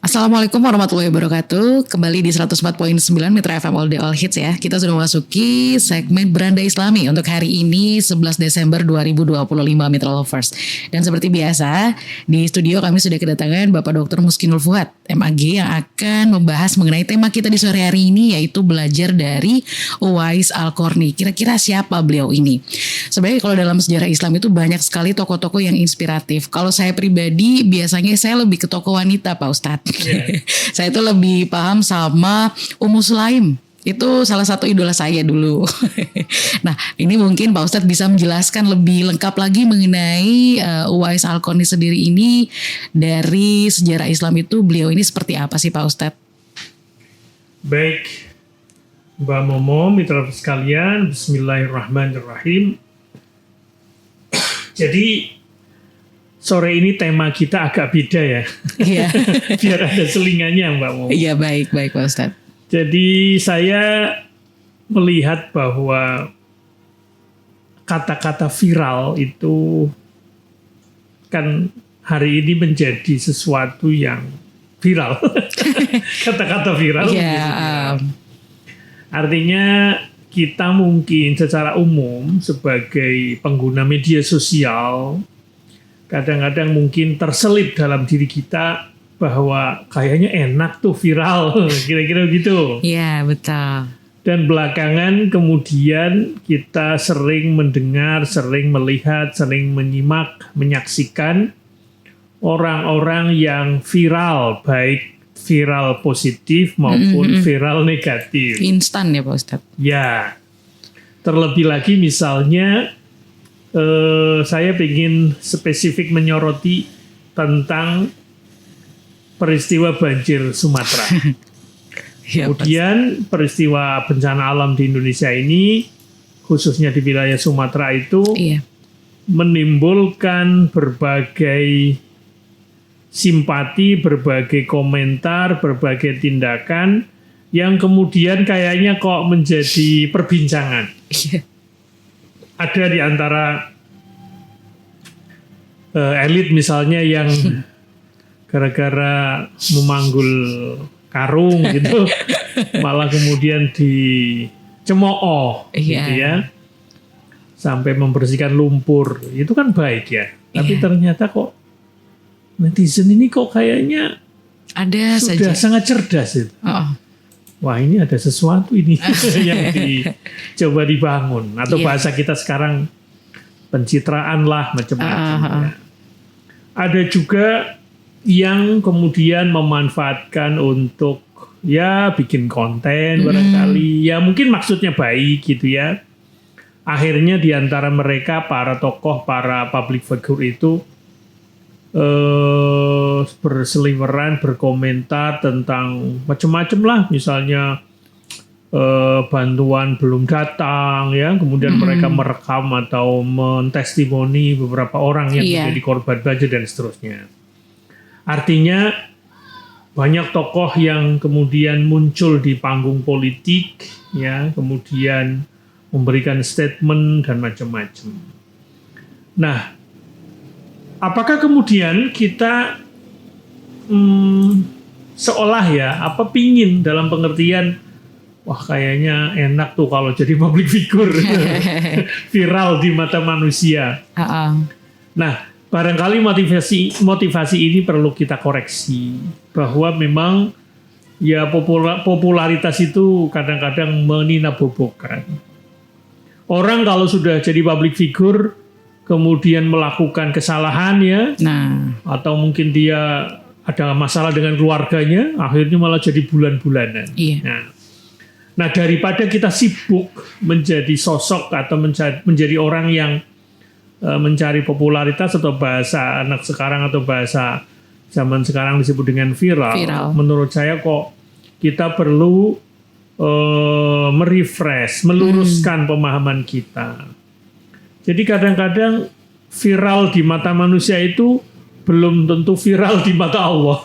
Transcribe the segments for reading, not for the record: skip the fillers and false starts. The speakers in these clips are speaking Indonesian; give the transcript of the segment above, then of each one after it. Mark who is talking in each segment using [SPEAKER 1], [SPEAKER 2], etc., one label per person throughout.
[SPEAKER 1] Assalamualaikum warahmatullahi wabarakatuh. Kembali di 104.9 Mitra FM All Day All Hits ya. Kita sudah memasuki segmen Beranda Islami untuk hari ini 11 Desember 2025 Mitra Lovers. Dan seperti biasa di studio kami sudah kedatangan Bapak Dr. Muskinul Fuad MAG yang akan membahas mengenai tema kita di sore hari ini, yaitu belajar dari Uwais Al-Qarni. Kira-kira siapa beliau ini? Sebenarnya kalau dalam sejarah Islam itu banyak sekali tokoh-tokoh yang inspiratif. Kalau saya pribadi biasanya saya lebih ke tokoh wanita Pak Ustadz. Yeah. Saya itu lebih paham sama Ummu Sulaim. Itu salah satu idola saya dulu. Nah, ini mungkin Pak Ustadz bisa menjelaskan lebih lengkap lagi mengenai Uwais Al-Qarni sendiri ini. Dari sejarah Islam itu beliau ini seperti apa sih Pak Ustadz?
[SPEAKER 2] Baik, Mbak Momo, mitra sekalian, bismillahirrahmanirrahim. Jadi sore ini tema kita agak beda ya. Iya. Biar ada selingannya Mbak Momo.
[SPEAKER 1] Iya, baik Pak Ustadz.
[SPEAKER 2] Jadi saya melihat bahwa kata-kata viral itu kan hari ini menjadi sesuatu yang viral. Kata-kata viral.
[SPEAKER 1] Yeah,
[SPEAKER 2] Artinya kita mungkin secara umum sebagai pengguna media sosial kadang-kadang mungkin terselip dalam diri kita bahwa kayaknya enak tuh viral, kira-kira gitu.
[SPEAKER 1] Iya, betul.
[SPEAKER 2] Dan belakangan kemudian kita sering mendengar, sering melihat, sering menyimak, menyaksikan orang-orang yang viral, baik viral positif maupun viral negatif.
[SPEAKER 1] Instan ya Pak Ustadz?
[SPEAKER 2] Ya, terlebih lagi misalnya saya ingin spesifik menyoroti tentang peristiwa banjir Sumatera.
[SPEAKER 1] Ya,
[SPEAKER 2] kemudian peristiwa bencana alam di Indonesia ini, khususnya di wilayah Sumatera itu, menimbulkan berbagai simpati, berbagai komentar, berbagai tindakan yang kemudian kayaknya kok menjadi perbincangan. Ada di antara elit misalnya yang gara-gara memanggul karung gitu malah kemudian dicemooh gitu ya, sampai membersihkan lumpur. Itu kan baik ya, tapi ternyata kok netizen ini kok kayaknya
[SPEAKER 1] ada
[SPEAKER 2] sudah sangat cerdas itu. Wah, ini ada sesuatu ini yang dicoba dibangun, atau bahasa kita sekarang pencitraan lah macam-macam. Ada juga yang kemudian memanfaatkan untuk ya bikin konten barangkali, ya mungkin maksudnya baik gitu ya. Akhirnya di antara mereka para tokoh, para public figure itu berseliweran, berkomentar tentang macam-macam lah, misalnya bantuan belum datang ya, kemudian mereka merekam atau mentestimoni beberapa orang yang menjadi korban banjir dan seterusnya. Artinya banyak tokoh yang kemudian muncul di panggung politik ya, kemudian memberikan statement dan macam-macam. Nah, apakah kemudian kita seolah ya pingin dalam pengertian wah kayaknya enak tuh kalau jadi public figure viral di mata manusia. Nah, barangkali motivasi ini perlu kita koreksi bahwa memang ya popularitas itu kadang-kadang meninabobokan. Orang kalau sudah jadi public figure kemudian melakukan kesalahan ya, atau mungkin dia ada masalah dengan keluarganya, akhirnya malah jadi bulan-bulanan. Nah, daripada kita sibuk menjadi sosok atau menjadi orang yang mencari popularitas, atau bahasa anak sekarang atau bahasa zaman sekarang disebut dengan viral. Menurut saya kok kita perlu merefresh, meluruskan pemahaman kita. Jadi kadang-kadang viral di mata manusia itu belum tentu viral di mata Allah.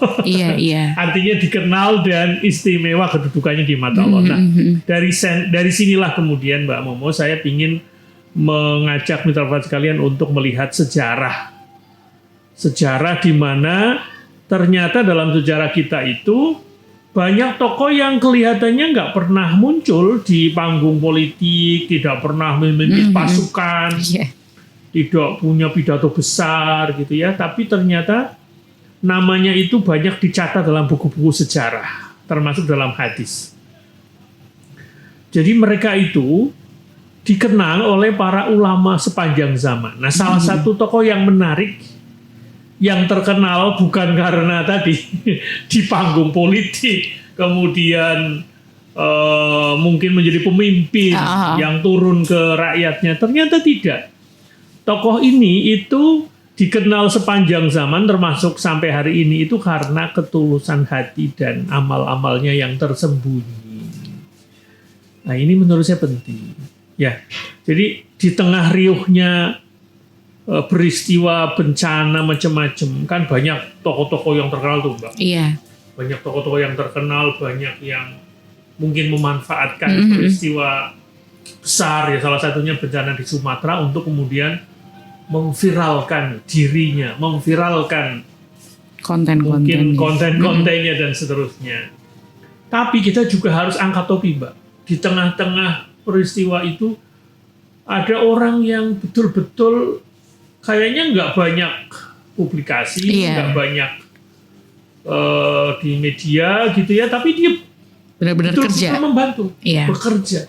[SPEAKER 2] Artinya dikenal dan istimewa kedudukannya di mata Allah. Nah, dari sinilah kemudian Mbak Momo, saya ingin mengajak mitra sekalian untuk melihat sejarah Sejarah di mana ternyata dalam sejarah kita itu banyak tokoh yang kelihatannya nggak pernah muncul di panggung politik, tidak pernah memimpin pasukan, tidak punya pidato besar gitu ya, tapi ternyata namanya itu banyak dicatat dalam buku-buku sejarah, termasuk dalam hadis. Jadi mereka itu dikenal oleh para ulama sepanjang zaman. Nah, salah satu tokoh yang menarik, yang terkenal bukan karena tadi di panggung politik, kemudian mungkin menjadi pemimpin yang turun ke rakyatnya. Ternyata tidak. Tokoh ini itu dikenal sepanjang zaman, termasuk sampai hari ini itu karena ketulusan hati dan amal-amalnya yang tersembunyi. Nah, ini menurut saya penting. Ya, jadi di tengah riuhnya peristiwa bencana macam-macam, kan banyak tokoh-tokoh yang terkenal tuh, Mbak.
[SPEAKER 1] Iya.
[SPEAKER 2] Banyak tokoh-tokoh yang terkenal, banyak yang mungkin memanfaatkan peristiwa besar ya, salah satunya bencana di Sumatera untuk kemudian memviralkan dirinya, memviralkan mungkin konten-kontennya dan seterusnya. Tapi kita juga harus angkat topi, Mbak. Di tengah-tengah peristiwa itu ada orang yang betul-betul kayaknya nggak banyak publikasi, nggak banyak di media gitu ya, tapi dia
[SPEAKER 1] benar-benar kerja,
[SPEAKER 2] membantu, bekerja.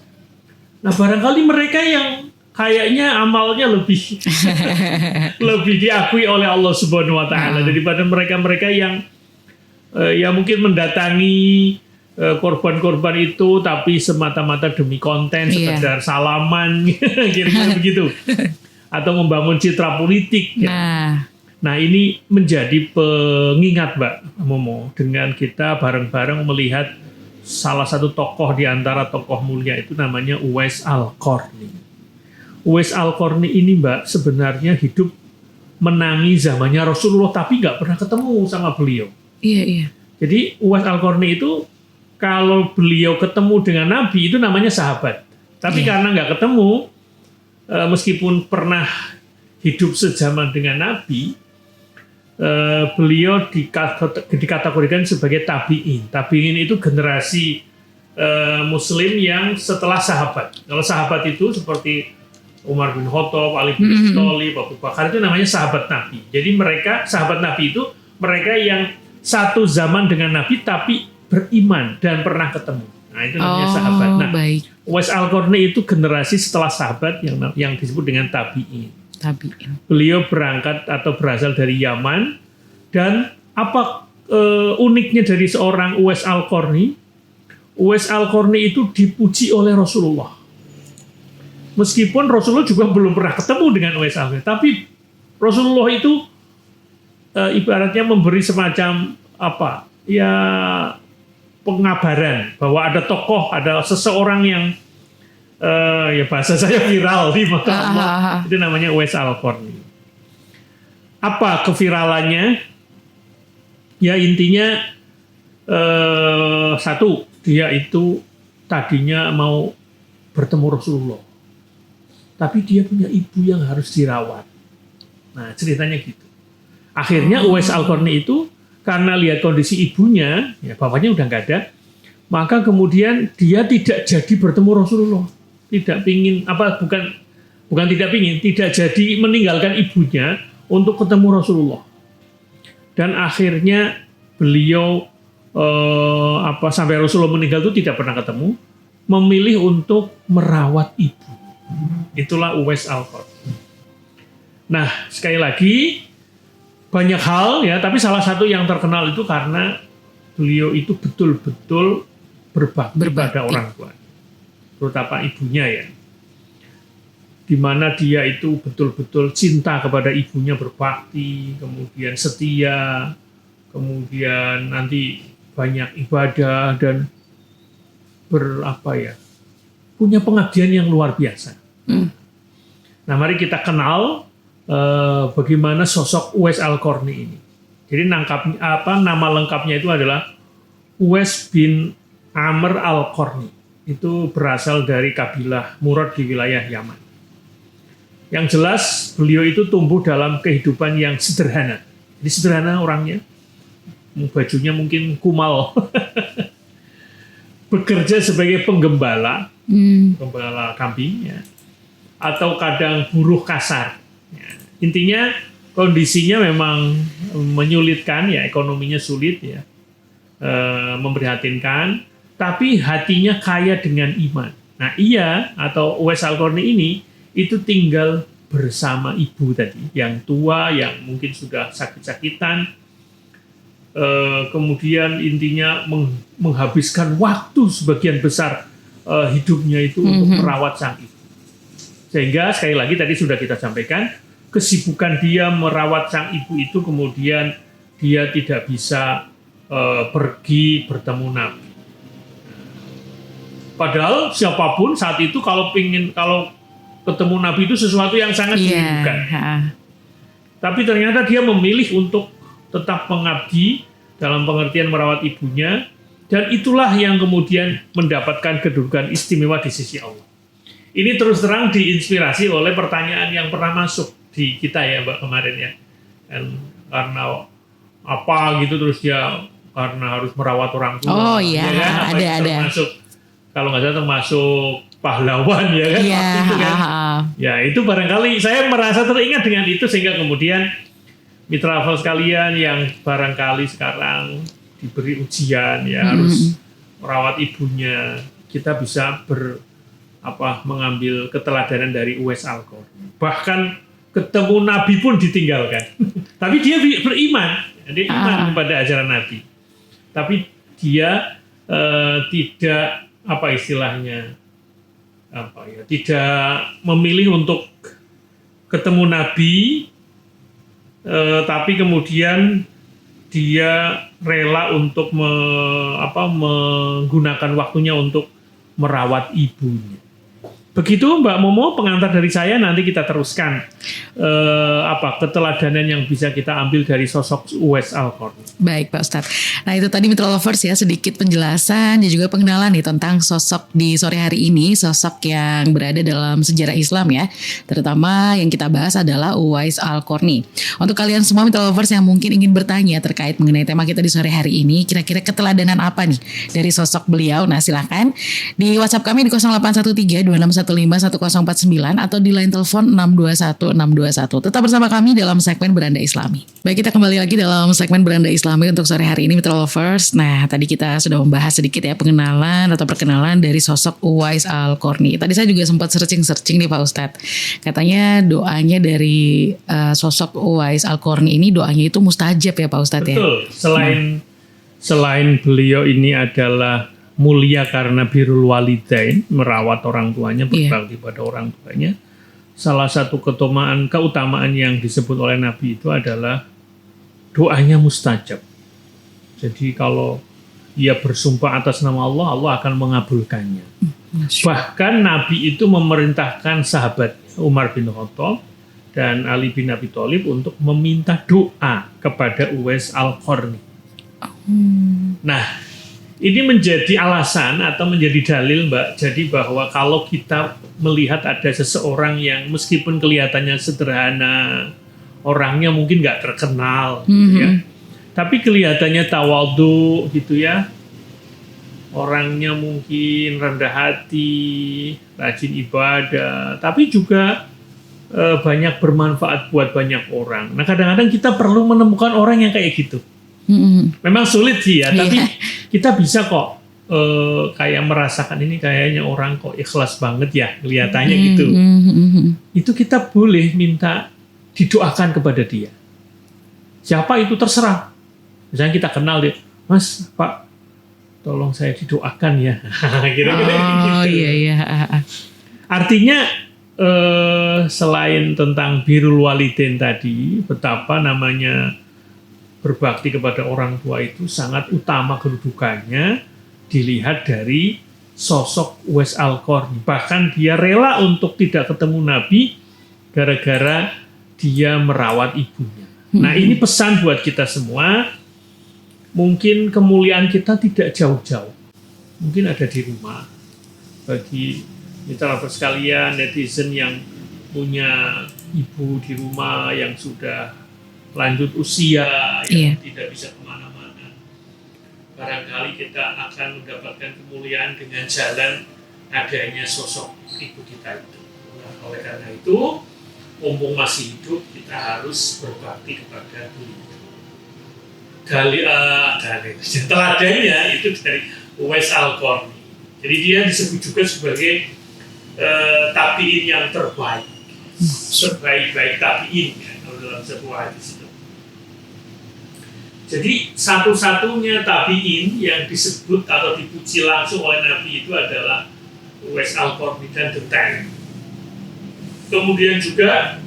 [SPEAKER 2] Nah, barangkali mereka yang kayaknya amalnya lebih lebih diakui oleh Allah Subhanahu Wa Taala daripada mereka-mereka yang ya mungkin mendatangi korban-korban itu tapi semata-mata demi konten, sekedar salaman, kira-kira begitu. Atau membangun citra politik. Nah, ini menjadi pengingat, Mbak Momo, dengan kita bareng-bareng melihat salah satu tokoh di antara tokoh mulia itu namanya Uwais Al-Qarni. Uwais Al-Qarni ini, Mbak, sebenarnya hidup menangi zamannya Rasulullah tapi nggak pernah ketemu sama beliau.
[SPEAKER 1] Iya.
[SPEAKER 2] Jadi Uwais Al-Qarni itu kalau beliau ketemu dengan Nabi itu namanya sahabat. Tapi karena nggak ketemu, meskipun pernah hidup sejaman dengan Nabi, beliau dikategorikan sebagai tabi'in. Tabi'in itu generasi Muslim yang setelah sahabat. Kalau sahabat itu seperti Umar bin Khattab, Ali bin Abi Thalib, Abu Bakar, itu namanya sahabat Nabi. Jadi mereka sahabat Nabi itu mereka yang satu zaman dengan Nabi tapi beriman dan pernah ketemu. Nah, itu namanya sahabat. Nah, Uwais Al-Qarni itu generasi setelah sahabat yang disebut dengan tabi'in. Beliau berangkat atau berasal dari Yaman, dan apa uniknya dari seorang Uwais Al-Qarni? Uwais Al-Qarni itu dipuji oleh Rasulullah. Meskipun Rasulullah juga belum pernah ketemu dengan Uwais Al-Qarni, tapi Rasulullah itu ibaratnya memberi semacam pengabaran bahwa ada tokoh, ada seseorang yang ya bahasa saya viral di mata Allah, itu namanya Uwais Al-Qarni. Apa keviralannya? Ya intinya satu, dia itu tadinya mau bertemu Rasulullah, tapi dia punya ibu yang harus dirawat. Nah, ceritanya gitu. Akhirnya Uwais Al-Qarni itu karena lihat kondisi ibunya, ya bapaknya udah nggak ada, maka kemudian dia tidak jadi bertemu Rasulullah. Tidak jadi meninggalkan ibunya untuk ketemu Rasulullah. Dan akhirnya beliau sampai Rasulullah meninggal itu tidak pernah ketemu, memilih untuk merawat ibu. Itulah Uwais Al-Qarni. Nah, sekali lagi banyak hal ya, tapi salah satu yang terkenal itu karena beliau itu betul-betul berbakti pada orang tua, terutama ibunya ya, di mana dia itu betul-betul cinta kepada ibunya, berbakti, kemudian setia, kemudian nanti banyak ibadah dan punya pengabdian yang luar biasa. Nah, mari kita kenal bagaimana sosok Uwais Al-Qarni ini. Jadi nama lengkapnya itu adalah Uwais bin Amr Al-Qarni. Itu berasal dari kabilah Murad di wilayah Yaman. Yang jelas beliau itu tumbuh dalam kehidupan yang sederhana. Jadi sederhana orangnya, bajunya mungkin kumal, bekerja sebagai penggembala, penggembala kambing, ya, atau kadang buruh kasar. Ya. Intinya kondisinya memang menyulitkan, ya, ekonominya sulit, ya, memprihatinkan, tapi hatinya kaya dengan iman. Nah, ia atau Uwais Al-Qarni ini itu tinggal bersama ibu tadi, yang tua, yang mungkin sudah sakit-sakitan. Kemudian intinya menghabiskan waktu sebagian besar hidupnya itu untuk merawat sang ibu. Sehingga sekali lagi tadi sudah kita sampaikan, kesibukan dia merawat sang ibu itu kemudian dia tidak bisa pergi bertemu Nabi. Padahal siapapun saat itu kalau ketemu Nabi itu sesuatu yang sangat dirindukan. Tapi ternyata dia memilih untuk tetap mengabdi dalam pengertian merawat ibunya, dan itulah yang kemudian mendapatkan kedudukan istimewa di sisi Allah. Ini terus terang diinspirasi oleh pertanyaan yang pernah masuk di kita, ya, Mbak, kemarin, ya. Dan karena apa gitu terus dia karena harus merawat orang tua.
[SPEAKER 1] Oh iya, ya kan? ada.
[SPEAKER 2] Termasuk, kalau nggak salah termasuk pahlawan, ya kan?
[SPEAKER 1] Iya.
[SPEAKER 2] Itu kan. Ya itu barangkali saya merasa teringat dengan itu, sehingga kemudian mitra travel sekalian yang barangkali sekarang diberi ujian, ya, harus merawat ibunya, kita bisa mengambil keteladanan dari Uwais Al-Qarni. Bahkan ketemu Nabi pun ditinggalkan. Tapi dia beriman, dia iman kepada ajaran Nabi. Tapi dia tidak tidak memilih untuk ketemu Nabi, tapi kemudian dia rela untuk menggunakan waktunya untuk merawat ibunya. Begitu Mbak Momo, pengantar dari saya, nanti kita teruskan keteladanan yang bisa kita ambil dari sosok Uwais Al-Qarni.
[SPEAKER 1] Baik Pak Ustadz. Nah itu tadi Mitra Lovers, ya, sedikit penjelasan dan juga pengenalan nih tentang sosok di sore hari ini, sosok yang berada dalam sejarah Islam, ya. Terutama yang kita bahas adalah Uwais Al-Qarni. Untuk kalian semua Mitra Lovers yang mungkin ingin bertanya terkait mengenai tema kita di sore hari ini, kira-kira keteladanan apa nih dari sosok beliau? Nah silahkan di WhatsApp kami di 0813-2615-1049 atau di line telepon 621-621. Tetap bersama kami dalam segmen Beranda Islami. Baik, kita kembali lagi dalam segmen Beranda Islami untuk sore hari ini Mitra Lovers. Nah tadi kita sudah membahas sedikit, ya, perkenalan dari sosok Uwais Al-Qarni. Tadi saya juga sempat searching nih Pak Ustadz. Katanya doanya dari sosok Uwais Al-Qarni ini, doanya itu mustajab, ya Pak Ustadz.
[SPEAKER 2] Betul. Ya? Selain beliau ini adalah mulia karena birrul walidain, merawat orang tuanya, berbakti pada orang tuanya. Salah satu keutamaan yang disebut oleh Nabi itu adalah doanya mustajab. Jadi kalau ia bersumpah atas nama Allah, Allah akan mengabulkannya. Bahkan Nabi itu memerintahkan sahabat Umar bin Khattab dan Ali bin Abi Thalib untuk meminta doa kepada Uwais Al-Qarni. Nah, ini menjadi alasan atau menjadi dalil, Mbak, jadi bahwa kalau kita melihat ada seseorang yang meskipun kelihatannya sederhana, orangnya mungkin nggak terkenal, gitu ya, tapi kelihatannya tawadhu, gitu ya, orangnya mungkin rendah hati, rajin ibadah, tapi juga banyak bermanfaat buat banyak orang. Nah kadang-kadang kita perlu menemukan orang yang kayak gitu. Memang sulit sih, ya, tapi kita bisa kok kayak merasakan ini kayaknya orang kok ikhlas banget, ya, kelihatannya gitu. Itu kita boleh minta didoakan kepada dia. Siapa itu terserah. Misalnya kita kenal dia, Mas, Pak, tolong saya didoakan, ya. Kira-kira gitu.
[SPEAKER 1] Iya.
[SPEAKER 2] Artinya selain tentang birrul walidain tadi, betapa namanya berbakti kepada orang tua itu sangat utama kedudukannya dilihat dari sosok Uwais Al-Qarni. Bahkan dia rela untuk tidak ketemu Nabi gara-gara dia merawat ibunya. Nah ini pesan buat kita semua. Mungkin kemuliaan kita tidak jauh-jauh. Mungkin ada di rumah. Bagi mitra sekalian, netizen yang punya ibu di rumah yang sudah lanjut usia,
[SPEAKER 1] Iya.
[SPEAKER 2] tidak bisa kemana-mana. Barangkali kita akan mendapatkan kemuliaan dengan jalan adanya sosok ibu kita itu. Nah, oleh karena itu, mumpung masih hidup, kita harus berbakti kepada beliau. Teladannya itu dari Uwais Al-Qarni. Jadi dia disebut juga sebagai tabi'in yang terbaik, sebaik-baik tabi'in ya, kalau dalam sebuah hadis itu. Jadi satu-satunya tabi'in yang disebut atau dipuji langsung oleh Nabi itu adalah Uwais Al-Qarni dan detail. Kemudian juga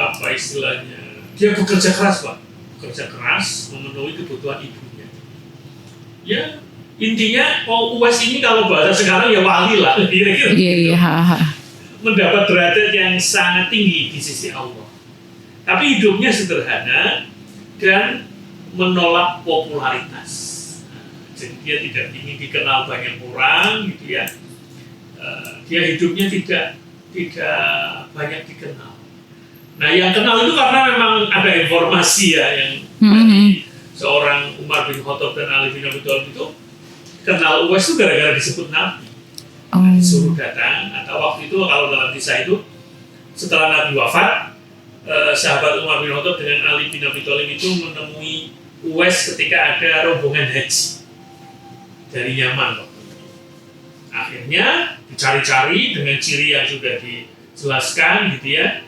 [SPEAKER 2] apa istilahnya? Dia bekerja keras, Pak. Bekerja keras memenuhi kebutuhan ibunya. Ya, intinya Uwais ini kalau bahasa sekarang ya wali lah, kira-kira.
[SPEAKER 1] Iya.
[SPEAKER 2] Mendapat derajat yang sangat tinggi di sisi Allah. Tapi hidupnya sederhana dan menolak popularitas. Jadi dia tidak ingin dikenal banyak orang, gitu ya. Dia hidupnya tidak banyak dikenal. Nah, yang kenal itu karena memang ada informasi ya yang dari seorang Umar bin Khattab dan Ali bin Abi Thalib itu kenal Uwais itu gara-gara disebut Nabi. Disuruh datang, atau waktu itu kalau dalam kisah itu setelah Nabi wafat, sahabat Umar bin Khattab dengan Ali bin Abi Thalib itu menemui Uwais ketika ada rombongan haji dari Yaman. Akhirnya dicari-cari dengan ciri yang sudah dijelaskan, gitu ya.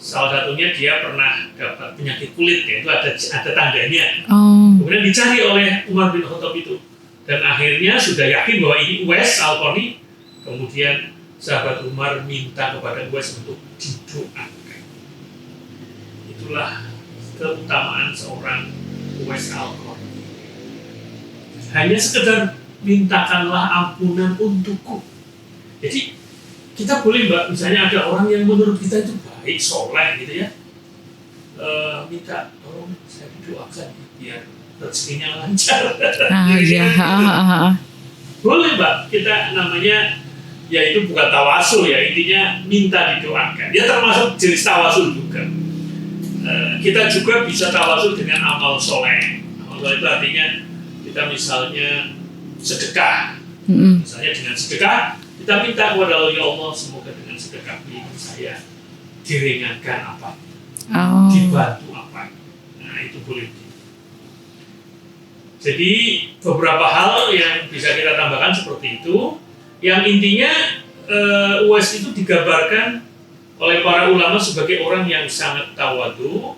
[SPEAKER 2] Salah satunya dia pernah dapat penyakit kulit, ya, itu ada tandanya. Kemudian dicari oleh Umar bin Khattab itu, dan akhirnya sudah yakin bahwa ini Uwais Al-Qarni. Kemudian sahabat Umar minta kepada Uwais untuk didoakan. Itulah keutamaan seorang Uwais Al-Qarni. Hanya sekedar mintakanlah ampunan untukku. Jadi kita boleh, Mbak, misalnya ada orang yang menurut kita itu baik, soleh gitu ya, minta tolong saya didoakan biar rezekinya lancar. Boleh, Mbak, kita namanya ya itu bukan tawasul ya, intinya minta didoakan. Ya termasuk jenis tawasul juga. Kita juga bisa tawasul dengan amal soleh. Amal soleh itu artinya kita misalnya sedekah. Misalnya dengan sedekah kita minta kepada Allah, ya Allah, semoga dengan sedekah ini saya diringankan apa, dibantu apa. Nah, itu boleh. Jadi beberapa hal yang bisa kita tambahkan seperti itu. Yang intinya Uwais itu digambarkan oleh para ulama sebagai orang yang sangat tawadu,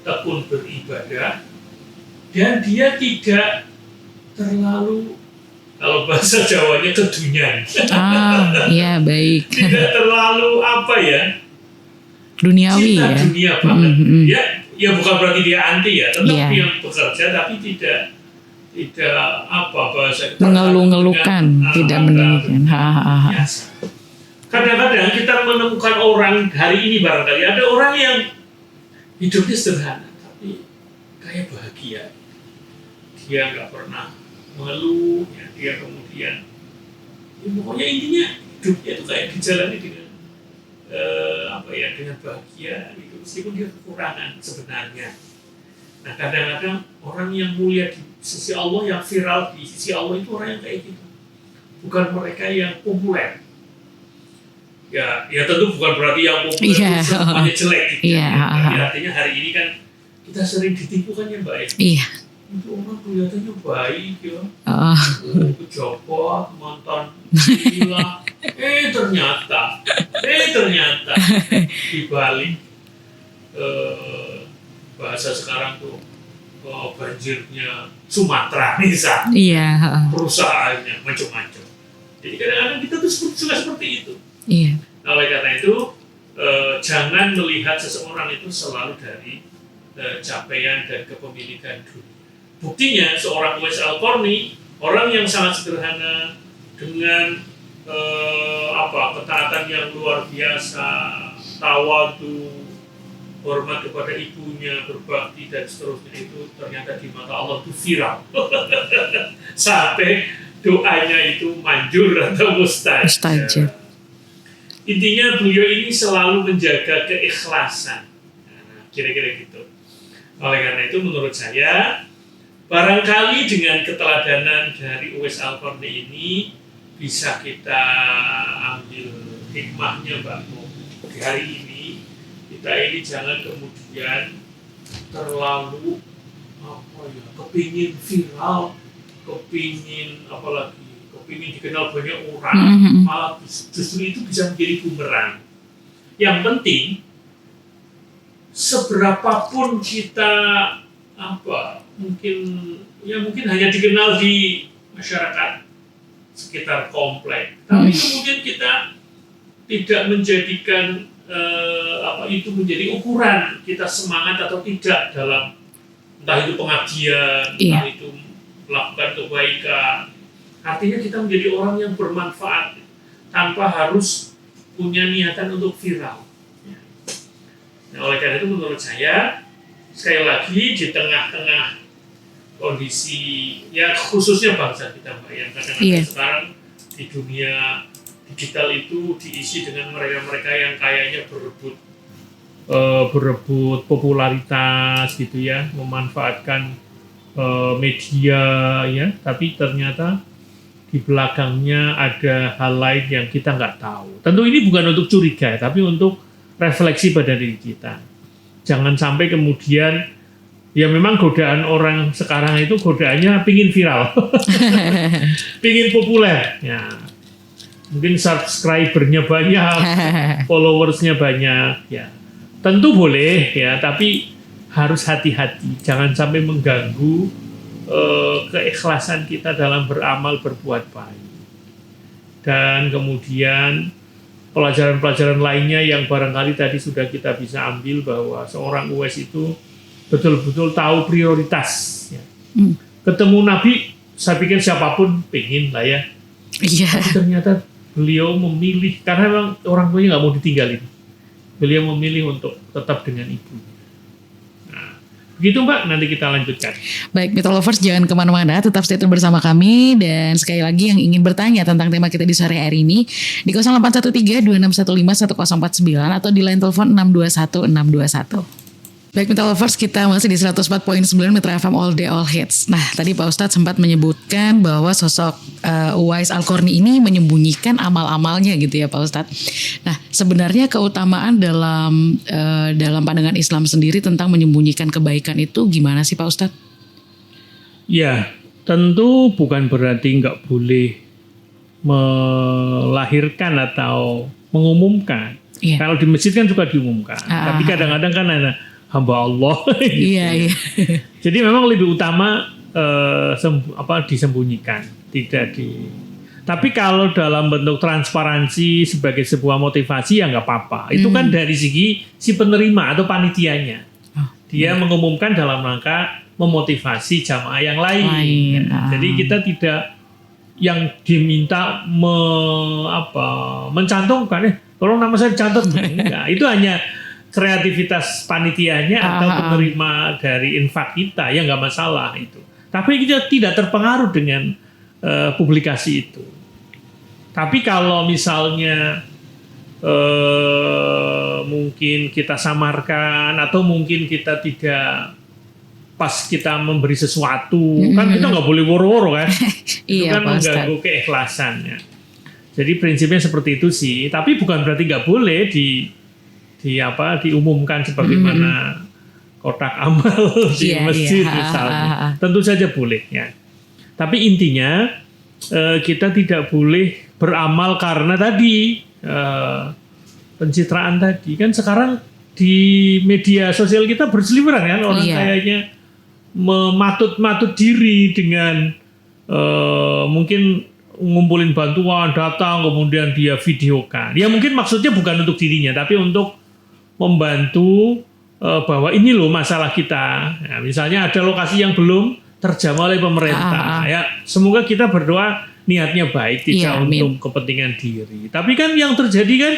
[SPEAKER 2] tekun beribadah, dan dia tidak terlalu, kalau bahasa Jawanya, kedunyan.
[SPEAKER 1] Iya, baik.
[SPEAKER 2] Tidak terlalu apa ya?
[SPEAKER 1] Duniawi
[SPEAKER 2] cinta
[SPEAKER 1] ya.
[SPEAKER 2] Dunia banget. Ya bukan berarti dia anti ya, tetap dia bekerja tapi tidak apa bahasa
[SPEAKER 1] mengeluh-ngeluhkan, tidak meninggikan.
[SPEAKER 2] Kadang-kadang kita menemukan orang hari ini, barangkali ada orang yang hidupnya sederhana tapi kayak bahagia. Dia nggak pernah mengeluh, ya, dia kemudian pokoknya intinya hidupnya itu kayak dijalani dengan dengan bahagia gitu, meskipun dia kekurangan sebenarnya. Nah, kadang-kadang orang yang mulia di sisi Allah, yang viral di sisi Allah itu orang yang kayak gitu, bukan mereka yang populer. Ya tentu bukan berarti yang populer itu semuanya jelek gitu. Artinya hari ini kan kita sering ditipu kan ya, Mbak. Iya. Itu orang kelihatannya baik ya, pejabat, mantan gila, ternyata di balik bahasa sekarang tuh banjirnya Sumatera misalnya, perusahaannya macam-macam. Jadi kadang-kadang kita tuh seperti itu. Iya. Nah, oleh karena itu jangan melihat seseorang itu selalu dari capaian dan kepemilikan dunia. Buktinya seorang Uwais Al-Qarni, orang yang sangat sederhana dengan ketaatan yang luar biasa, tawadu, hormat kepada ibunya, berbakti dan seterusnya, itu ternyata di mata Allah itu viral. Sampai doanya itu manjur atau mustajab. intinya beliau ini selalu menjaga keikhlasan. Nah, kira-kira gitu. Oleh karena itu menurut saya barangkali dengan keteladanan dari Uwais Al-Qarni ini bisa kita ambil hikmahnya Mbak Mo. Di hari ini kita ini jangan kemudian terlalu kepingin viral, kepingin dikenal banyak orang, malah justru itu bisa menjadi bumerang. Yang penting seberapapun kita mungkin hanya dikenal di masyarakat sekitar komplek, tapi kemudian kita tidak menjadikan itu menjadi ukuran kita semangat atau tidak dalam entah itu pengabdian, entah itu melakukan kebaikan. Artinya kita menjadi orang yang bermanfaat tanpa harus punya niatan untuk viral. Nah, oleh karena itu menurut saya sekali lagi di tengah-tengah kondisi ya khususnya bangsa kita Mbak yang kadang-kadang sekarang di dunia digital itu diisi dengan mereka-mereka yang kayaknya berebut popularitas gitu ya, memanfaatkan media ya, tapi ternyata di belakangnya ada hal lain yang kita nggak tahu. Tentu ini bukan untuk curiga, tapi untuk refleksi pada diri kita. Jangan sampai kemudian ya memang godaan orang sekarang itu godaannya pingin viral, pingin populer. Ya, mungkin subscribernya banyak, followersnya banyak. Ya, tentu boleh ya, tapi harus hati-hati. Jangan sampai mengganggu keikhlasan kita dalam beramal berbuat baik. Dan kemudian pelajaran-pelajaran lainnya yang barangkali tadi sudah kita bisa ambil bahwa seorang Uwais itu betul-betul tahu prioritas. Ya. Ketemu Nabi, saya pikir siapapun pengen lah ya. Iya. Tapi ternyata beliau memilih, karena memang orang tuanya nggak mau ditinggalin. Beliau memilih untuk tetap dengan ibu. Begitu Mbak, nanti kita lanjutkan.
[SPEAKER 1] Baik, Mitra Lovers jangan kemana-mana, tetap stay tune bersama kami. Dan sekali lagi yang ingin bertanya tentang tema kita di sore hari ini di 0813-2615-1049 atau di line telepon 621-621. Baik Mitra Lovers, kita masih di 104.9 Mitra FM All Day All Hits. Nah tadi Pak Ustadz sempat menyebutkan bahwa sosok Uwais Al-Qarni ini menyembunyikan amal-amalnya gitu ya Pak Ustadz. Nah sebenarnya keutamaan dalam pandangan Islam sendiri tentang menyembunyikan kebaikan itu gimana sih Pak Ustadz?
[SPEAKER 2] Ya tentu bukan berarti nggak boleh melahirkan atau mengumumkan. Iya. Kalau di masjid kan juga diumumkan. Tapi kadang-kadang kan ada hamba Allah. Gitu. Iya. Jadi memang lebih utama disembunyikan, tidak di. Tapi kalau dalam bentuk transparansi sebagai sebuah motivasi ya nggak apa-apa. Itu kan dari segi si penerima atau panitianya. Dia mengumumkan dalam rangka memotivasi jamaah yang lain. Jadi kita tidak yang diminta mencantumkan tolong nama saya dicantum. Nah, itu hanya kreativitas panitianya atau penerima dari infak kita, ya nggak masalah itu. Tapi kita tidak terpengaruh dengan publikasi itu. Tapi kalau misalnya mungkin kita samarkan atau mungkin kita tidak pas kita memberi sesuatu, kan kita nggak boleh woro-woro kan. Itu kan mengganggu keikhlasannya. Jadi prinsipnya seperti itu sih. Tapi bukan berarti nggak boleh diumumkan sebagaimana kotak amal di masjid misalnya. Tentu saja boleh ya. Tapi intinya kita tidak boleh beramal karena tadi pencitraan tadi. Kan sekarang di media sosial kita berseliweran kan orang kayaknya mematut-matut diri dengan mungkin ngumpulin bantuan, datang kemudian dia videokan. Ya mungkin maksudnya bukan untuk dirinya tapi untuk membantu bahwa ini loh masalah kita. Ya, misalnya ada lokasi yang belum terjamah oleh pemerintah. Ya, semoga kita berdoa niatnya baik, tidak untuk kepentingan diri. Tapi kan yang terjadi kan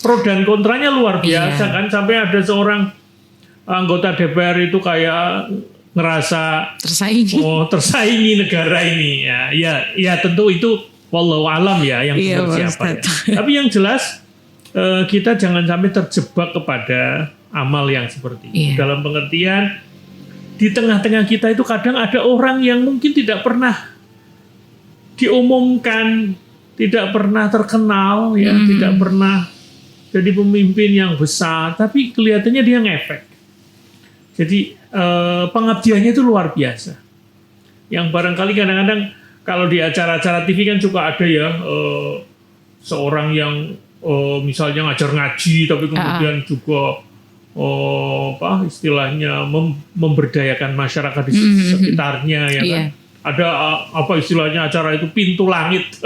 [SPEAKER 2] pro dan kontranya luar biasa kan, sampai ada seorang anggota DPR itu kayak ngerasa tersaingi negara ini. Ya tentu itu wallahu alam ya yang siapa ya. Tapi yang jelas kita jangan sampai terjebak kepada amal yang seperti itu. Dalam pengertian di tengah-tengah kita itu kadang ada orang yang mungkin tidak pernah diumumkan, tidak pernah terkenal, ya, tidak pernah jadi pemimpin yang besar, tapi kelihatannya dia ngefek. Jadi pengabdiannya itu luar biasa. Yang barangkali kadang-kadang kalau di acara-acara TV kan juga ada ya seorang yang misalnya ngajar ngaji, tapi kemudian juga istilahnya memberdayakan masyarakat di sekitarnya, ya kan? Ada istilahnya acara itu pintu langit,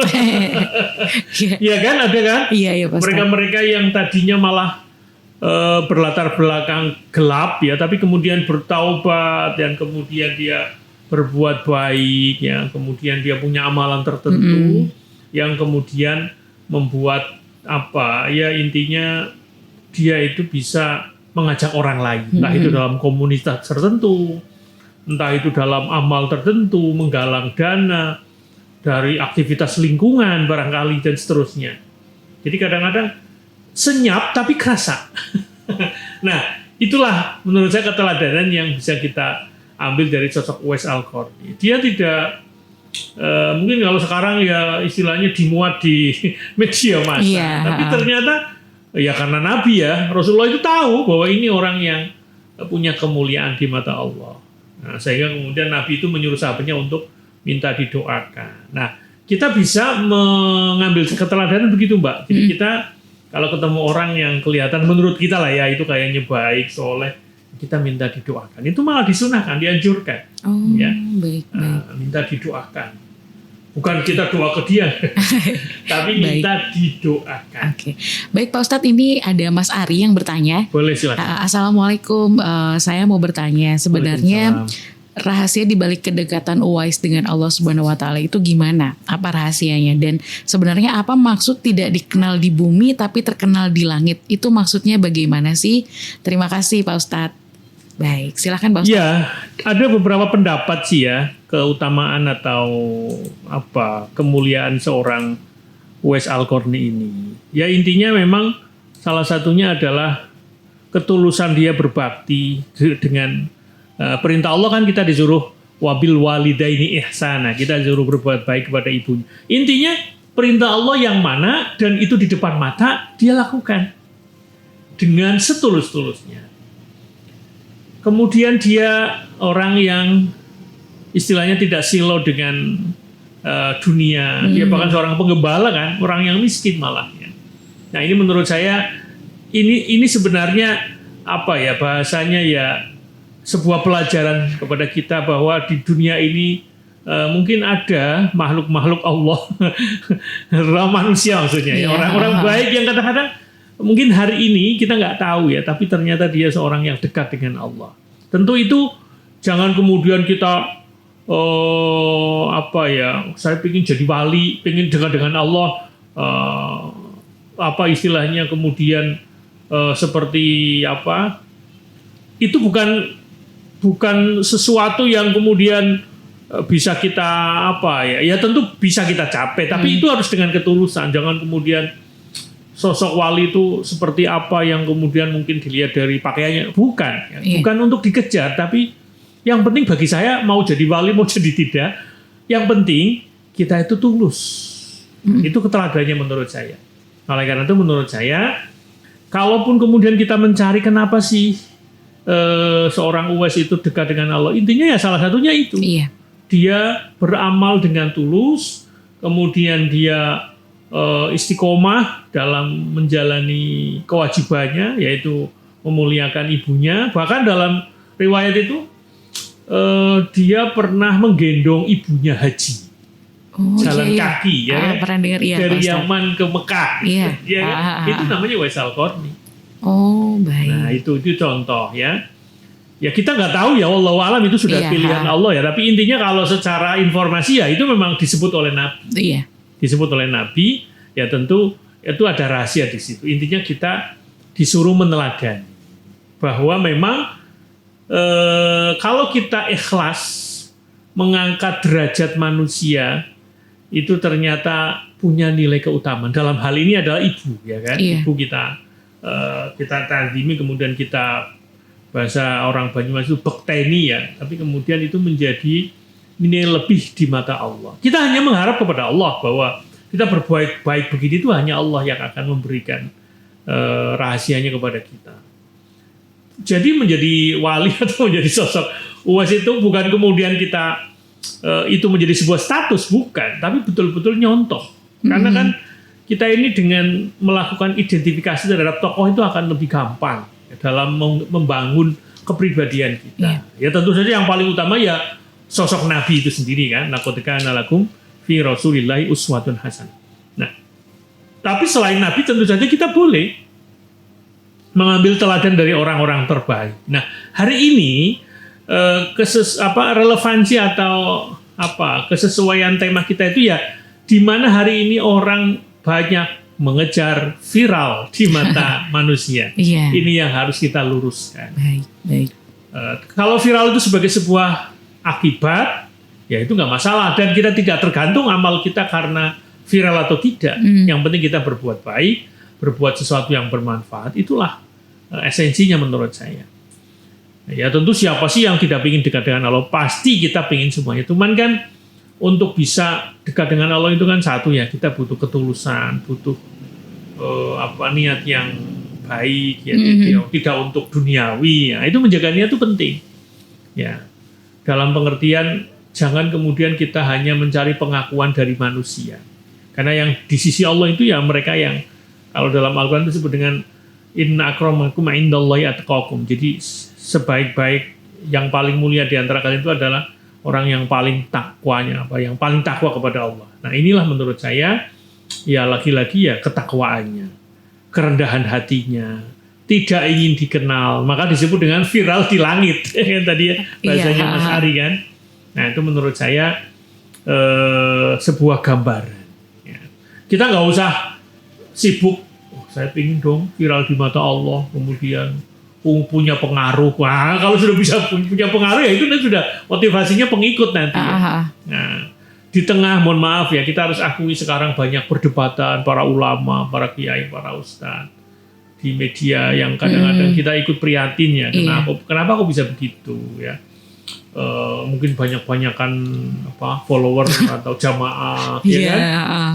[SPEAKER 2] ya kan, ada kan? Mereka-mereka yang tadinya malah berlatar belakang gelap, ya, tapi kemudian bertaubat dan kemudian dia berbuat baik, ya, kemudian dia punya amalan tertentu yang kemudian membuat intinya dia itu bisa mengajak orang lain, entah itu dalam komunitas tertentu, entah itu dalam amal tertentu, menggalang dana dari aktivitas lingkungan barangkali dan seterusnya. Jadi kadang-kadang senyap tapi kerasa. Nah, itulah menurut saya keteladanan yang bisa kita ambil dari sosok Uwais Al-Qarni. Dia tidak mungkin kalau sekarang ya istilahnya dimuat di media massa, tapi ternyata ya karena Nabi, ya, Rasulullah itu tahu bahwa ini orang yang punya kemuliaan di mata Allah. Nah, sehingga kemudian Nabi itu menyuruh sahabatnya untuk minta didoakan. Nah, kita bisa mengambil keteladanan begitu, Mbak. Jadi kita kalau ketemu orang yang kelihatan menurut kita lah ya itu kayaknya baik, soleh, kita minta didoakan. Itu malah disunahkan, dianjurkan. Ya. Baik. Minta didoakan. Bukan kita doa ke dia, tapi minta didoakan.
[SPEAKER 1] Oke. Baik Pak Ustadz, ini ada Mas Ari yang bertanya.
[SPEAKER 2] Boleh, silakan.
[SPEAKER 1] Assalamualaikum, saya mau bertanya, sebenarnya rahasia dibalik kedekatan Uwais dengan Allah Subhanahu Wa Taala itu gimana? Apa rahasianya? Dan sebenarnya apa maksud tidak dikenal di bumi tapi terkenal di langit? Itu maksudnya bagaimana sih? Terima kasih Pak Ustadz. Baik, silakan Pak Ustadz.
[SPEAKER 2] Ya, ada beberapa pendapat sih ya, keutamaan atau kemuliaan seorang Uwais Al-Qarni ini. Ya intinya memang salah satunya adalah ketulusan dia berbakti dengan perintah Allah, kan kita disuruh wabil walidaini ihsana, kita disuruh berbuat baik kepada ibunya. Intinya perintah Allah yang mana dan itu di depan mata dia lakukan dengan setulus-tulusnya. Kemudian dia orang yang istilahnya tidak silau dengan dunia. Dia bahkan seorang penggembala, kan, orang yang miskin malah. Ya. Nah ini menurut saya ini sebenarnya bahasanya ya sebuah pelajaran kepada kita bahwa di dunia ini mungkin ada makhluk-makhluk Allah, manusia maksudnya, ya, orang-orang baik yang kadang-kadang mungkin hari ini kita nggak tahu ya, tapi ternyata dia seorang yang dekat dengan Allah. Tentu itu jangan kemudian kita saya ingin jadi wali, ingin dekat dengan Allah, istilahnya kemudian seperti itu bukan sesuatu yang kemudian bisa kita ya tentu bisa kita capai, tapi itu harus dengan ketulusan. Jangan kemudian sosok wali itu seperti apa yang kemudian mungkin dilihat dari pakaiannya, bukan untuk dikejar, tapi yang penting bagi saya mau jadi wali mau jadi tidak, yang penting kita itu tulus. Itu keteladanannya menurut saya. Oleh karena itu menurut saya, kalaupun kemudian kita mencari kenapa sih seorang Uwais itu dekat dengan Allah, intinya ya salah satunya itu. Dia beramal dengan tulus, kemudian dia istiqomah dalam menjalani kewajibannya, yaitu memuliakan ibunya. Bahkan dalam riwayat itu dia pernah menggendong ibunya haji, jalan kaki ya,
[SPEAKER 1] pernah dengar,
[SPEAKER 2] dari Yaman ke Mekah, itu namanya Uwais Al-Qarni.
[SPEAKER 1] Baik.
[SPEAKER 2] Nah itu contoh ya. Ya kita nggak tahu ya, wallahu alam itu sudah pilihan Allah ya. Tapi intinya kalau secara informasi ya itu memang disebut oleh Nabi. Disebut oleh Nabi, ya tentu itu ada rahasia di situ. Intinya kita disuruh meneladani bahwa memang kalau kita ikhlas mengangkat derajat manusia, itu ternyata punya nilai keutamaan. Dalam hal ini adalah ibu, ya kan?
[SPEAKER 1] Iya.
[SPEAKER 2] Ibu kita tazimi, kemudian kita bahasa orang Banyumas itu bekteni ya, tapi kemudian itu menjadi nilai lebih di mata Allah. Kita hanya mengharap kepada Allah bahwa kita berbuat baik begini itu hanya Allah yang akan memberikan rahasianya kepada kita. Jadi menjadi wali atau menjadi sosok Uwais itu bukan kemudian kita itu menjadi sebuah status, bukan, tapi betul-betul nyontoh. Karena kan kita ini dengan melakukan identifikasi terhadap tokoh itu akan lebih gampang dalam membangun kepribadian kita. Ya tentu saja yang paling utama ya sosok Nabi itu sendiri kan. Laqad kana lakum fi Rasulillahi uswatun hasanah. Nah, tapi selain Nabi tentu saja kita boleh mengambil teladan dari orang-orang terbaik. Nah, hari ini relevansi atau kesesuaian tema kita itu ya di mana hari ini orang banyak mengejar viral di mata manusia. Ini yang harus kita luruskan.
[SPEAKER 1] Baik.
[SPEAKER 2] Kalau viral itu sebagai sebuah akibat, ya itu nggak masalah dan kita tidak tergantung amal kita karena viral atau tidak. Yang penting kita berbuat baik, berbuat sesuatu yang bermanfaat. Itulah esensinya menurut saya. Ya tentu siapa sih yang tidak ingin dekat dengan Allah? Pasti kita ingin semuanya. Cuman kan untuk bisa dekat dengan Allah itu kan satu ya, kita butuh ketulusan, butuh niat yang baik ya, tidak untuk duniawi ya. Itu menjaga niat itu penting. Ya. Dalam pengertian jangan kemudian kita hanya mencari pengakuan dari manusia. Karena yang di sisi Allah itu ya mereka yang kalau dalam Al-Qur'an itu disebut dengan inna akramakum indallahi atqakum. Jadi sebaik-baik yang paling mulia di antara kalian itu adalah orang yang paling takwanya, yang paling takwa kepada Allah. Nah, inilah menurut saya ya lagi-lagi ya ketakwaannya, kerendahan hatinya, tidak ingin dikenal, maka disebut dengan viral di langit. Kan tadi ya bahasanya Mas Ari kan. Nah, itu menurut saya sebuah gambaran. Ya. Kita nggak usah sibuk, saya ingin dong viral di mata Allah, kemudian punya pengaruh. Wah, kalau sudah bisa punya pengaruh ya itu sudah motivasinya pengikut nanti. Ya. Nah, di tengah, mohon maaf ya, kita harus akui sekarang banyak perdebatan para ulama, para kiai, para ustadz di media yang kadang-kadang kita ikut prihatin ya. Kenapa kok bisa begitu ya? Mungkin banyak-banyakan follower atau jamaah, ya kan?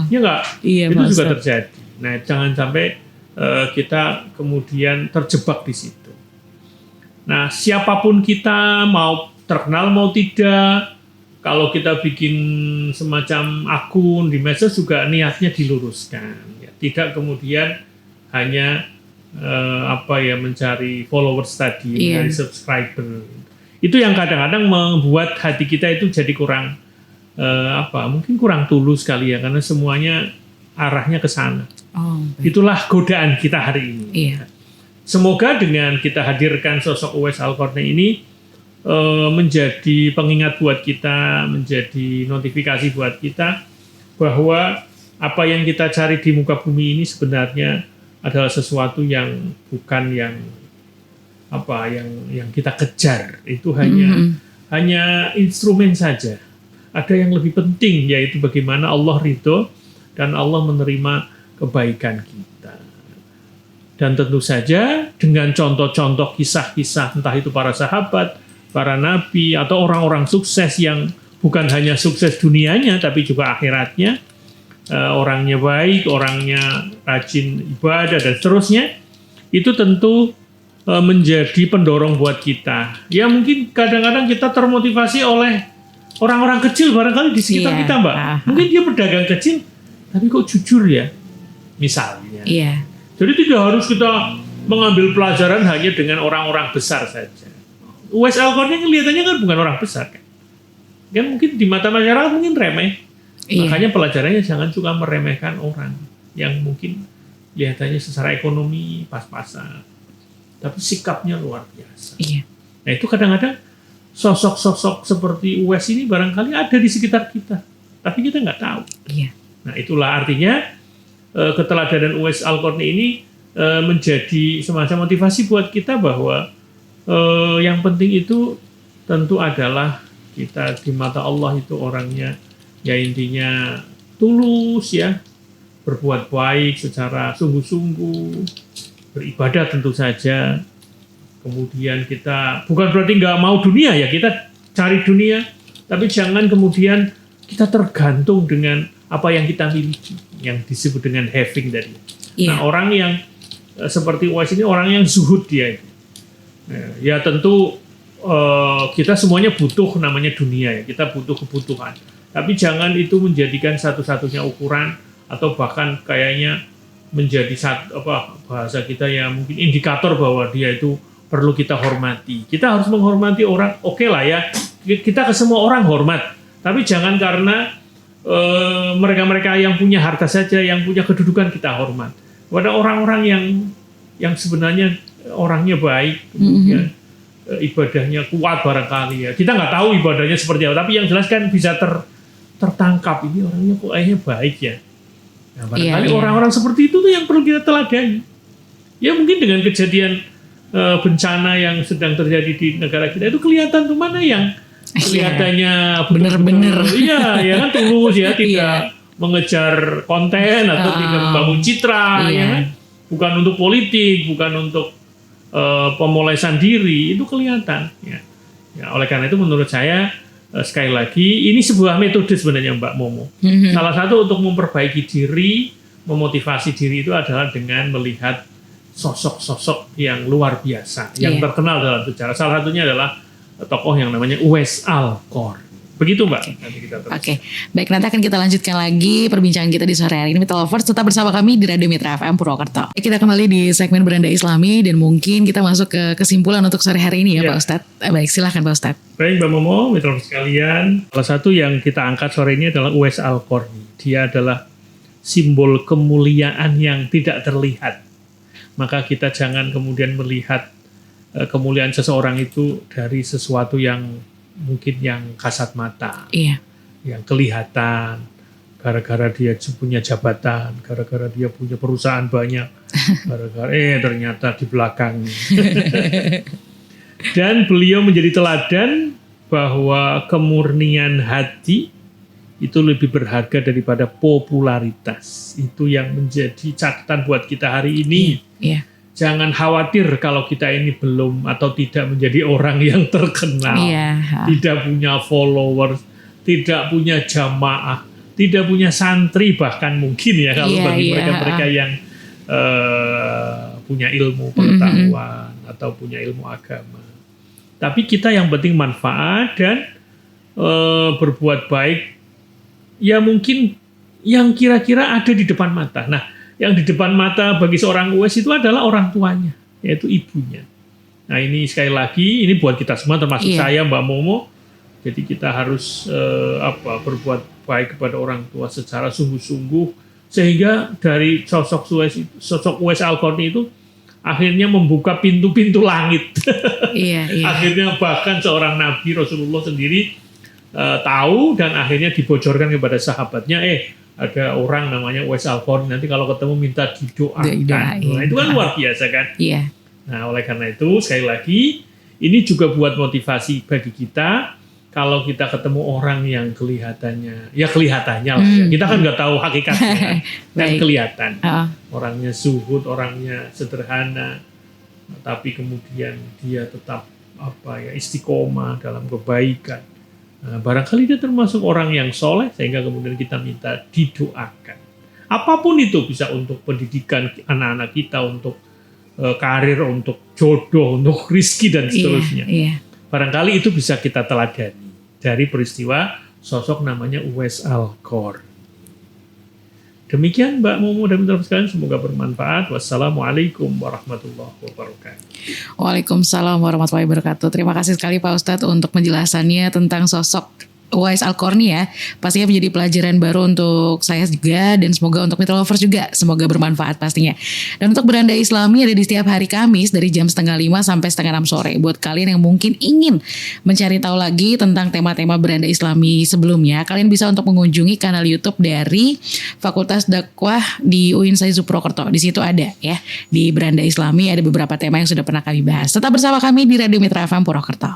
[SPEAKER 2] Ya nggak? Itu juga terjadi. Nah, jangan sampai kita kemudian terjebak di situ. Nah, siapapun kita, mau terkenal mau tidak, kalau kita bikin semacam akun di medsos juga niatnya diluruskan. Ya. Tidak kemudian hanya mencari followers tadi, mencari subscriber. Itu yang kadang-kadang membuat hati kita itu jadi kurang mungkin kurang tulus kali ya, karena semuanya arahnya ke sana. Itulah godaan kita hari ini. Semoga dengan kita hadirkan sosok Uwais Al-Qarni ini menjadi pengingat buat kita, menjadi notifikasi buat kita bahwa apa yang kita cari di muka bumi ini sebenarnya adalah sesuatu yang bukan yang kita kejar. Itu hanya instrumen saja. Ada yang lebih penting, yaitu bagaimana Allah ridho dan Allah menerima kebaikan kita. Dan tentu saja dengan contoh-contoh kisah-kisah, entah itu para sahabat, para nabi, atau orang-orang sukses yang bukan hanya sukses dunianya, tapi juga akhiratnya, orangnya baik, orangnya rajin ibadah, dan seterusnya, itu tentu menjadi pendorong buat kita. Ya mungkin kadang-kadang kita termotivasi oleh orang-orang kecil barangkali di sekitar kita, Mbak. Mungkin dia pedagang kecil, tapi kok jujur ya, misalnya. Jadi tidak harus kita mengambil pelajaran hanya dengan orang-orang besar saja. Uwais Al-Qarni kelihatannya kan bukan orang besar kan. Kan mungkin di mata masyarakat mungkin remeh. Makanya pelajarannya jangan suka meremehkan orang yang mungkin kelihatannya secara ekonomi pas-pasan. Tapi sikapnya luar biasa. Nah itu kadang-kadang sosok-sosok seperti Uwais ini barangkali ada di sekitar kita. Tapi kita nggak tahu. Nah itulah artinya keteladanan Uwais Al-Qarni ini menjadi semacam motivasi buat kita bahwa yang penting itu tentu adalah kita di mata Allah itu orangnya ya intinya tulus ya, berbuat baik secara sungguh-sungguh, beribadah tentu saja. Kemudian kita bukan berarti nggak mau dunia ya, kita cari dunia, tapi jangan kemudian kita tergantung dengan apa yang kita miliki, yang disebut dengan having tadi.
[SPEAKER 1] Yeah.
[SPEAKER 2] Nah, orang yang seperti Uwais ini orang yang zuhud dia. Ya tentu kita semuanya butuh namanya dunia ya, kita butuh kebutuhan. Tapi jangan itu menjadikan satu-satunya ukuran atau bahkan kayaknya menjadi bahasa kita ya mungkin indikator bahwa dia itu perlu kita hormati. Kita harus menghormati orang, oke lah ya. Kita ke semua orang hormat. Tapi jangan karena mereka-mereka yang punya harta saja, yang punya kedudukan kita hormat. Pada orang-orang yang sebenarnya orangnya baik, kemudian ibadahnya kuat barangkali ya. Kita nggak tahu ibadahnya seperti apa, tapi yang jelas kan bisa tertangkap ini orangnya kok kayaknya baik ya. Nah, barangkali orang-orang seperti itu tuh yang perlu kita teladani. Ya mungkin dengan kejadian bencana yang sedang terjadi di negara kita itu kelihatan tuh mana yang kelihatannya
[SPEAKER 1] benar-benar
[SPEAKER 2] ya kan tulus ya, tidak mengejar konten atau tidak membangun citra ya kan? Bukan untuk politik, bukan untuk pemolesan diri, itu kelihatan ya. Oleh karena itu menurut saya sekali lagi ini sebuah metode sebenarnya Mbak Momo. Salah satu untuk memperbaiki diri, memotivasi diri itu adalah dengan melihat sosok-sosok yang luar biasa, yang terkenal dalam sejarah. Salah satunya adalah tokoh yang namanya Uwais Al-Qarni. Begitu Mbak.
[SPEAKER 1] Oke. Baik, nanti akan kita lanjutkan lagi perbincangan kita di sore hari ini. Mitra Lovers, tetap bersama kami di Radio Mitra FM Purwokerto. Kita kembali di segmen Beranda Islami dan mungkin kita masuk ke kesimpulan untuk sore hari ini ya Pak Ustadz. Baik, silahkan Pak Ustadz.
[SPEAKER 2] Baik Mbak Momo, Mitra Lovers sekalian. Salah satu yang kita angkat sore ini adalah Uwais Al-Qarni. Dia adalah simbol kemuliaan yang tidak terlihat. Maka kita jangan kemudian melihat kemuliaan seseorang itu dari sesuatu yang mungkin yang kasat mata, yang kelihatan, gara-gara dia punya jabatan, gara-gara dia punya perusahaan banyak, gara-gara ternyata di belakangnya. Dan beliau menjadi teladan bahwa kemurnian hati itu lebih berharga daripada popularitas. Itu yang menjadi catatan buat kita hari ini. Jangan khawatir kalau kita ini belum atau tidak menjadi orang yang terkenal, tidak punya followers, tidak punya jamaah, tidak punya santri bahkan mungkin ya kalau bagi mereka-mereka yang punya ilmu pengetahuan atau punya ilmu agama. Tapi kita yang penting manfaat dan berbuat baik. Ya mungkin yang kira-kira ada di depan mata. Nah, yang di depan mata bagi seorang Uwais itu adalah orang tuanya, yaitu ibunya. Nah ini sekali lagi, ini buat kita semua termasuk saya Mbak Momo. Jadi kita harus berbuat baik kepada orang tua secara sungguh-sungguh. Sehingga dari sosok Uwais Al-Qarni itu akhirnya membuka pintu-pintu langit. Akhirnya bahkan seorang Nabi Rasulullah sendiri tahu dan akhirnya dibocorkan kepada sahabatnya, ada orang namanya Uwais Al-Qarni, nanti kalau ketemu minta didoakan. Nah, itu kan luar biasa kan? Nah, oleh karena itu sekali lagi ini juga buat motivasi bagi kita. Kalau kita ketemu orang yang kelihatannya lah ya. Kita kan nggak tahu hakikatnya kan kelihatan. Orangnya zuhud, orangnya sederhana, tapi kemudian dia tetap istiqomah dalam kebaikan. Nah, barangkali dia termasuk orang yang soleh sehingga kemudian kita minta didoakan. Apapun itu, bisa untuk pendidikan anak-anak kita, untuk karir, untuk jodoh, untuk rizki dan seterusnya. Barangkali itu bisa kita teladani dari peristiwa sosok namanya Uwais Al-Qarni. Demikian Mbak Momo dan Mitra sekalian, semoga bermanfaat. Wassalamualaikum warahmatullahi wabarakatuh.
[SPEAKER 1] Waalaikumsalam warahmatullahi wabarakatuh. Terima kasih sekali Pak Ustadz untuk penjelasannya tentang sosok Uwais Al-Qarni ya. Pastinya menjadi pelajaran baru untuk saya juga dan semoga untuk Mitra Lovers juga semoga bermanfaat pastinya. Dan untuk Beranda Islami ada di setiap hari Kamis dari jam 5:30 sampai 5:30 sore. Buat kalian yang mungkin ingin mencari tahu lagi tentang tema-tema Beranda Islami sebelumnya, kalian bisa untuk mengunjungi kanal YouTube dari Fakultas Dakwah di UIN Saizu Purwokerto. Di situ ada ya, di Beranda Islami ada beberapa tema yang sudah pernah kami bahas. Tetap bersama kami di Radio Mitra FM Purwokerto.